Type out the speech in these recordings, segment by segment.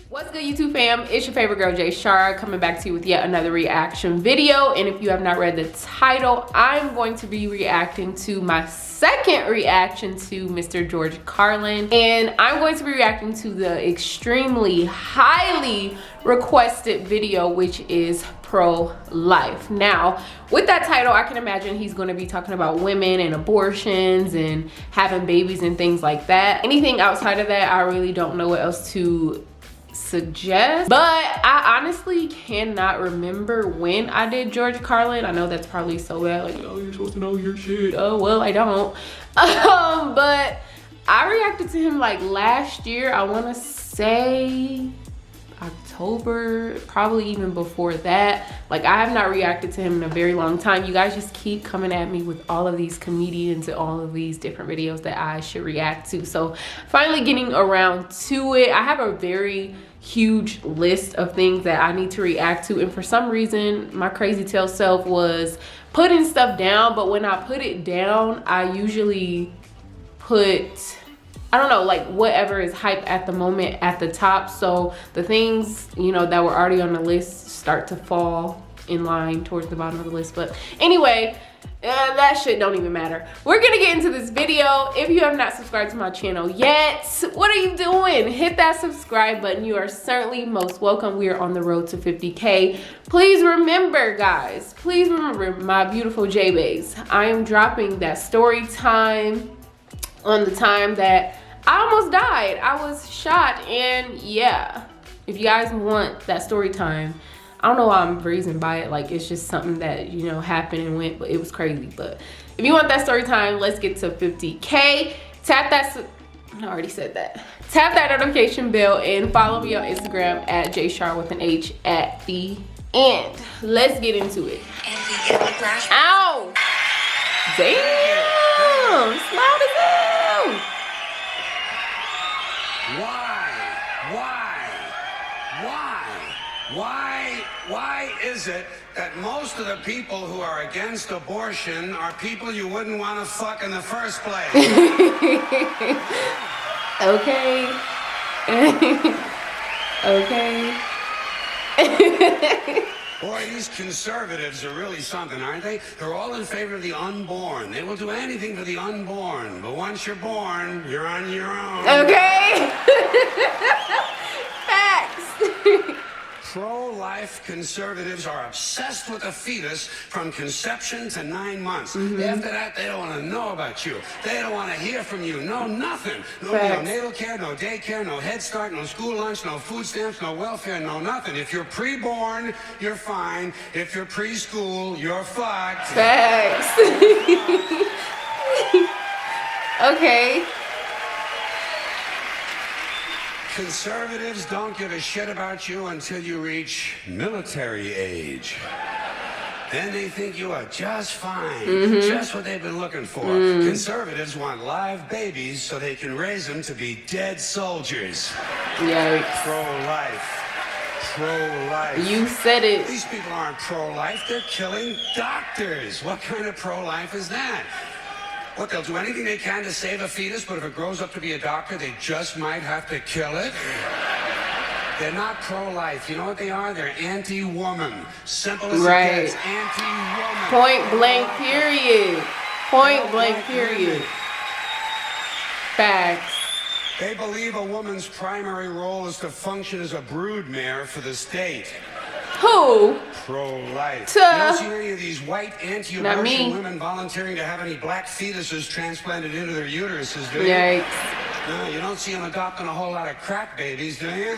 What's good, YouTube fam? It's your favorite girl, Jay Baes, coming back to you with yet another reaction video. And if you have not read the title, I'm going to be reacting to my second reaction to Mr. George Carlin. And I'm going to be reacting to the extremely highly requested video, which is pro-life. Now, with that title, I can imagine he's going to be talking about women and abortions and having babies and things like that. Anything outside of that, I really don't know what else to suggest, but I honestly cannot remember when I did George Carlin. I know that's probably so bad, like, oh, you're supposed to know your shit. Oh well, I don't. But I reacted to him like last year. I want to say October, probably even before that. Like, I have not reacted to him in a very long time. You guys just keep coming at me with all of these comedians and all of these different videos that I should react to. So finally getting around to it. I have a very huge list of things that I need to react to, and for some reason my crazy tail self was putting stuff down, but when I put it down, I usually put, I don't know, like whatever is hype at the moment at the top, so the things, you know, that were already on the list start to fall in line towards the bottom of the list. But anyway, that shit don't even matter. We're gonna get into this video. If you have not subscribed to my channel yet, what are you doing? Hit that subscribe button. You are certainly most welcome. We are on the road to 50K. Please remember, guys, please remember, my beautiful Jay Baes, I am dropping that story time on the time that I almost died. I was shot, and yeah, if you guys want that story time, I don't know why I'm breezing by it, like it's just something that, you know, happened and went, but it was crazy. But if you want that story time, let's get to 50K. Tap that, I already said that. Tap that notification bell and follow me on Instagram at JShar with an H at the end. Let's get into it. Ow! Damn! It's loud as hell! Why is it that most of the people who are against abortion are people you wouldn't want to fuck in the first place? Okay. Okay. Boy, these conservatives are really something, aren't they? They're all in favor of the unborn. They will do anything for the unborn. But once you're born, you're on your own. Okay. Facts. Pro-life conservatives are obsessed with the fetus from conception to 9 months. After that, they don't want to know about you. They don't want to hear from you. No, nothing. No neonatal care, no daycare, no Head Start, no school lunch, no food stamps, no welfare, no nothing. If you're pre-born, you're fine. If you're preschool, you're fucked. Facts. Okay. Conservatives don't give a shit about you until you reach military age. Then they think you are just fine, just what they've been looking for. Conservatives want live babies so they can raise them to be dead soldiers. Yikes. Pro-life. Pro-life. You said it. These people aren't pro-life, they're killing doctors. What kind of pro-life is that? What, they'll do anything they can to save a fetus, but if it grows up to be a doctor, they just might have to kill it? They're not pro-life. You know what they are? They're anti-woman. Simple as it gets. Anti-woman. Point blank period. Point blank period. Facts. They believe a woman's primary role is to function as a broodmare for the state. Who? Pro-life. You don't see any of these white anti-abortion women volunteering to have any black fetuses transplanted into their uteruses, do you? Yikes. No, you don't see them adopting a whole lot of crack babies, do you?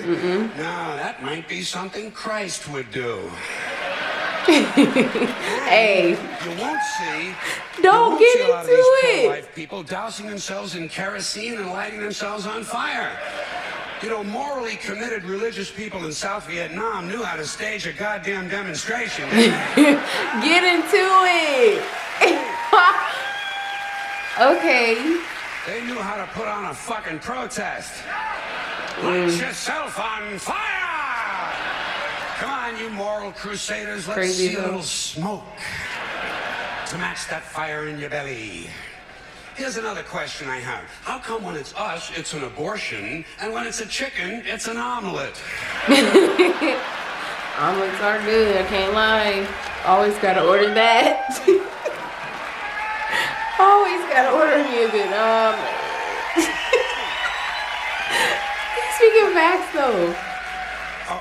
No, that might be something Christ would do. Hey. You won't see. Don't get into a lot of these it. pro-life people dousing themselves in kerosene and lighting themselves on fire. You know, morally committed religious people in South Vietnam knew how to stage a goddamn demonstration. Get into it. Okay. They knew how to put on a fucking protest. Light yourself on fire! Come on, you moral crusaders, let's Crazy see a though. little smoke to match that fire in your belly. Here's another question I have. How come when it's us, it's an abortion, and when it's a chicken, it's an omelet? Omelets are good, I can't lie. Always gotta order that. Always gotta order me a good omelet. Speaking facts though.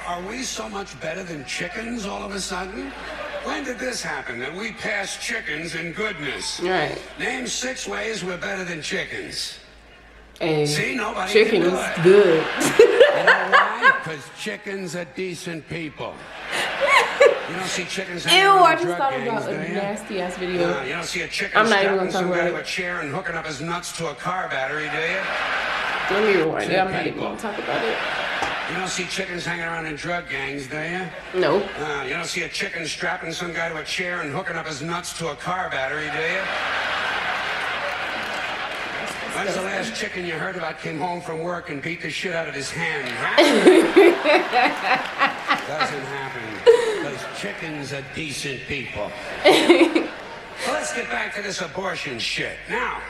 Are we so much better than chickens all of a sudden? When did this happen, that we passed chickens in goodness? Right. Name 6 ways we're better than chickens. Hey, See, nobody chicken can do is it. good. You know why? Because chickens are decent people. You don't see chickens hanging Ew, around I in just drug thought gangs, about a do you? nasty ass video. You don't see a chicken I'm not even strapping gonna talk some guy about to a it. chair and hooking up his nuts to a car battery, do you? Let me rewind it. I'm not even gonna talk about it. You don't see chickens hanging around in drug gangs, do you? No. You don't see a chicken strapping some guy to a chair and hooking up his nuts to a car battery, do you? When's the last chicken you heard about came home from work and beat the shit out of his hen? Doesn't happen. Those chickens are decent people. Well, let's get back to this abortion shit. Now,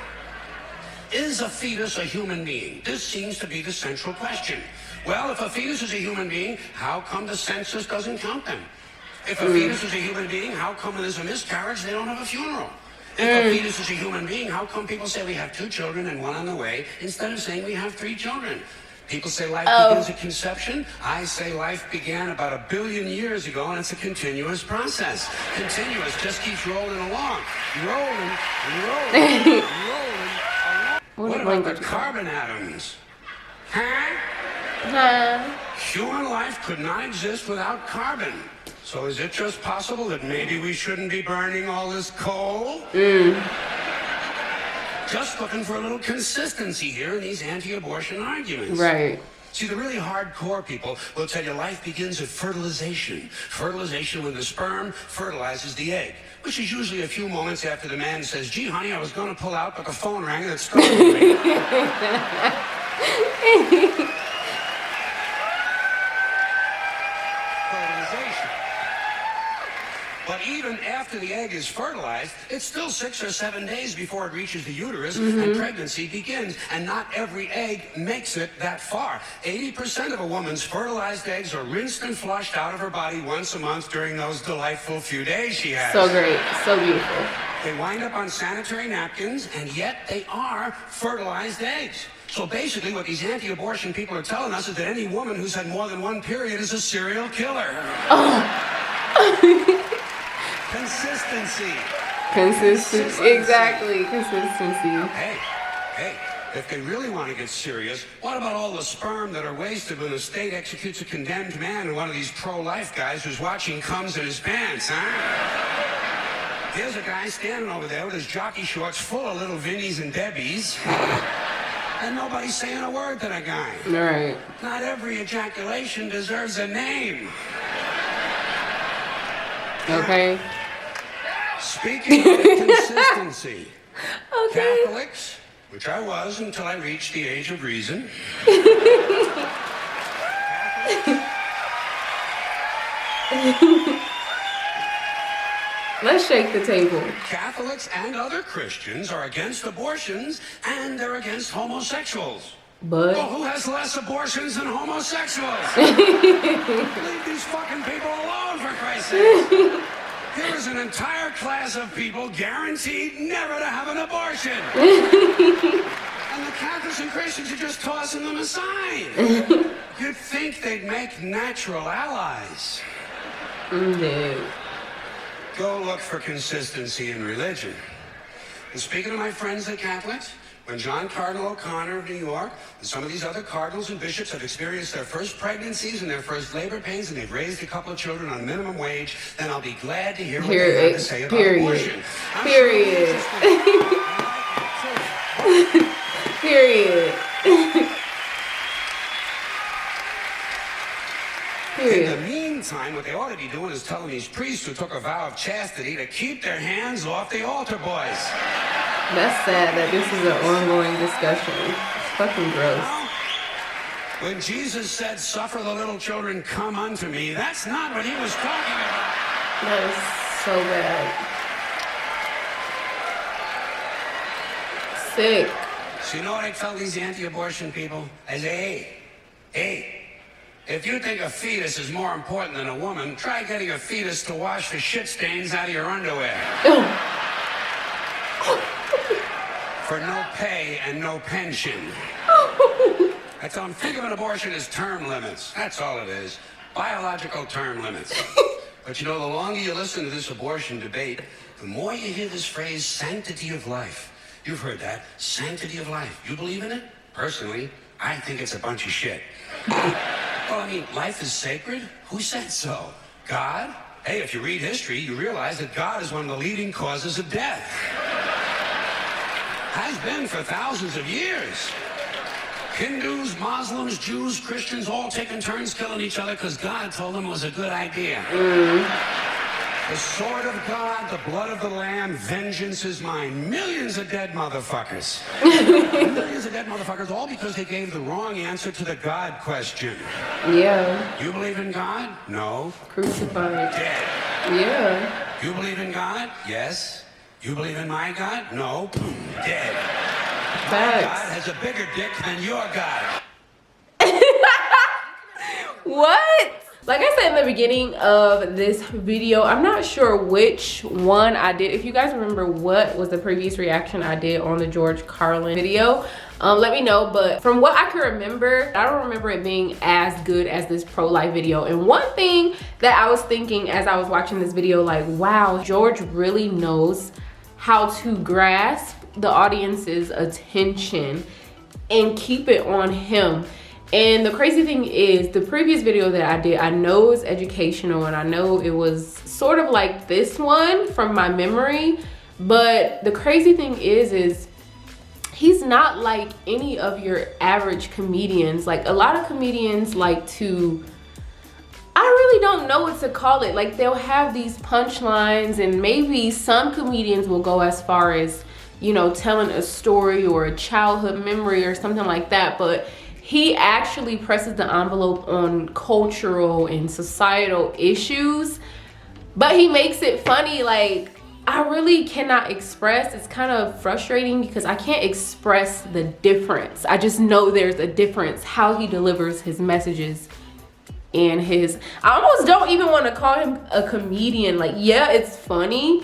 is a fetus a human being? This seems to be the central question. Well, if a fetus is a human being, how come the census doesn't count them? If a fetus is a human being, how come when there's a miscarriage, they don't have a funeral? If a fetus is a human being, how come people say we have 2 children and 1 on the way, instead of saying we have 3 children? People say life begins at conception. I say life began about 1 billion years ago, and it's a continuous process. Continuous, just keeps rolling along. Rolling, rolling, rolling along. What about the carbon atoms? Human life could not exist without carbon. So is it just possible that maybe we shouldn't be burning all this coal? Just looking for a little consistency here in these anti-abortion arguments. Right. See, the really hardcore people will tell you life begins at fertilization. Fertilization when the sperm fertilizes the egg, which is usually a few moments after the man says, gee, honey, I was going to pull out, but the phone rang and it startled me. Fertilization. But even after the egg is fertilized, it's still 6 or 7 days before it reaches the uterus and pregnancy begins. And not every egg makes it that far. 80% of a woman's fertilized eggs are rinsed and flushed out of her body once a month during those delightful few days she has. So great. So beautiful. They wind up on sanitary napkins, and yet they are fertilized eggs. So basically what these anti-abortion people are telling us is that any woman who's had more than 1 period is a serial killer. Consistency. Consistency. Exactly. Consistency. Hey, if they really want to get serious, what about all the sperm that are wasted when the state executes a condemned man and one of these pro-life guys who's watching comes in his pants, huh? Here's a guy standing over there with his jockey shorts full of little Vinnies and Debbies. And nobody's saying a word to that guy. Right. Not every ejaculation deserves a name. Okay. Speaking of consistency, Okay. Catholics, which I was until I reached the age of reason. Let's shake the table. Catholics and other Christians are against abortions, and they're against homosexuals. But Well, who has less abortions than homosexuals? Leave these fucking people alone, for Christ's sake. Here is an entire class of people guaranteed never to have an abortion. And the Catholics and Christians are just tossing them aside. You'd think they'd make natural allies. no. Go look for consistency in religion. And speaking of my friends, the Catholics, when John Cardinal O'Connor of New York and some of these other cardinals and bishops have experienced their first pregnancies and their first labor pains and they've raised a couple of children on minimum wage, then I'll be glad to hear what they have to say about abortion. Period. Period. In the meantime, what they ought to be doing is telling these priests who took a vow of chastity to keep their hands off the altar boys. That's sad that this is an ongoing discussion. It's fucking gross. When Jesus said, suffer the little children, come unto me, that's not what he was talking about. That is so bad. Sick. So you know what I tell these anti-abortion people? I say, hey, if you think a fetus is more important than a woman, try getting a fetus to wash the shit stains out of your underwear. For no pay and no pension. I tell them, think of an abortion as term limits. That's all it is. Biological term limits. But you know, the longer you listen to this abortion debate, the more you hear this phrase, sanctity of life. You've heard that, sanctity of life. You believe in it? Personally, I think it's a bunch of shit. Well, I mean, life is sacred? Who said so? God? Hey, if you read history, you realize that God is one of the leading causes of death. Has been for thousands of years. Hindus, Muslims, Jews, Christians, all taking turns killing each other because God told them it was a good idea. The sword of God, the blood of the Lamb, vengeance is mine. Millions of dead motherfuckers. Millions of dead motherfuckers, all because they gave the wrong answer to the God question. Yeah. You believe in God? No. Crucified. Dead. Yeah. You believe in God? Yes. You believe in my God? No. Dead. My God has a bigger dick than your God. What? Like I said in the beginning of this video, I'm not sure which one I did. If you guys remember what was the previous reaction I did on the George Carlin video, let me know. But from what I can remember, I don't remember it being as good as this pro-life video. And one thing that I was thinking as I was watching this video, like, wow, George really knows how to grasp the audience's attention and keep it on him. And the crazy thing is, the previous video that I did, I know it's educational and I know it was sort of like this one from my memory, but the crazy thing is he's not like any of your average comedians. Like, a lot of comedians like to, I really don't know what to call it. Like, they'll have these punchlines, and maybe some comedians will go as far as, you know, telling a story or a childhood memory or something like that, but he actually presses the envelope on cultural and societal issues, but he makes it funny. Like, I really cannot express. It's kind of frustrating because I can't express the difference. I just know there's a difference how he delivers his messages and his, I almost don't even want to call him a comedian. Like, yeah, it's funny,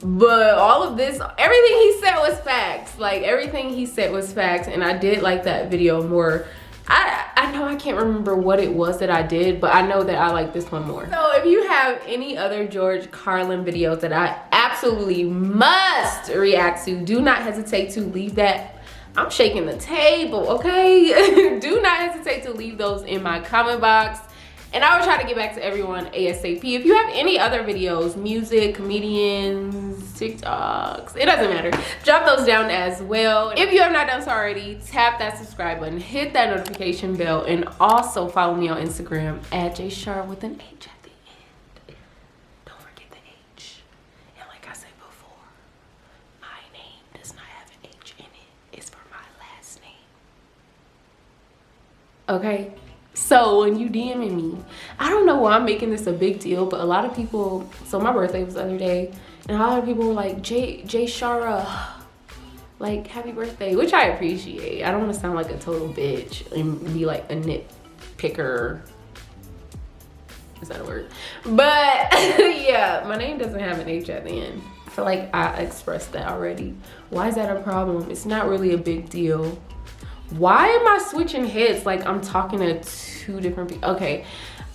but all of this, everything he said was facts. Like, everything he said was facts, and I did like that video more. I know I can't remember what it was that I did, but I know that I like this one more. So if you have any other George Carlin videos that I absolutely must react to, do not hesitate to leave that. I'm shaking the table, okay? Do not hesitate to leave those in my comment box, and I will try to get back to everyone ASAP. If you have any other videos, music, comedians, TikToks, it doesn't matter, drop those down as well. If you have not done so already, tap that subscribe button, hit that notification bell, and also follow me on Instagram at JShar with an H at the end. Don't forget the H. And like I said before, my name does not have an H in it. It's for my last name. Okay? So when you DMing me, I don't know why I'm making this a big deal, but a lot of people, so my birthday was the other day, and a lot of people were like, Jay Shara, like, happy birthday, which I appreciate. I don't want to sound like a total bitch and be like a nitpicker. Is that a word? But yeah, my name doesn't have an H at the end. I feel like I expressed that already. Why is that a problem? It's not really a big deal. Why am I switching heads like I'm talking to two different people? Okay,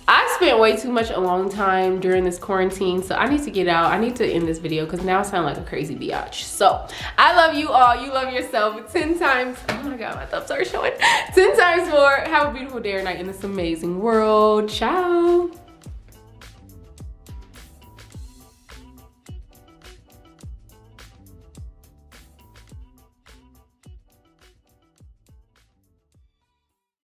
I spent way too much alone time during this quarantine, so I need to get out. I need to end this video because now I sound like a crazy biatch. So I love you all. You love yourself 10 times. Oh my God, my thumbs are showing. 10 times more. Have a beautiful day or night in this amazing world. Ciao.